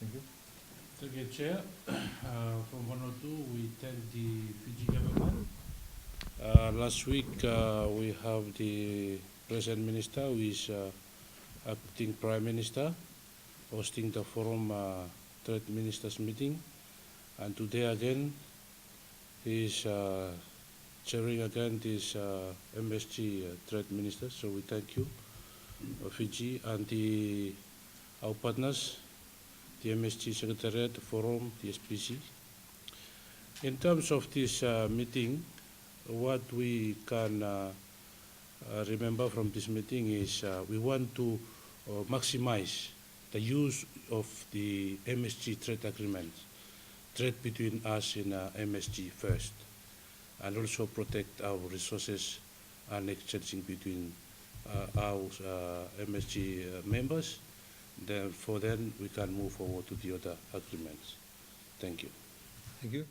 Thank you. Thank you, Chair. From Vanuatu, we thank the Fiji government. Last week, we have the President Minister, who is acting Prime Minister, hosting the Forum Trade Ministers meeting. And today again, he is chairing again this MSG Trade Minister. So we thank you, Fiji, and our partners, the MSG Secretariat, the Forum, the SPC. In terms of this meeting, what we can remember from this meeting is we want to maximize the use of the MSG trade agreements, trade between us and MSG first, and also protect our resources and exchanging between our MSG members. Then we can move forward to the other agreements. Thank you. Thank you.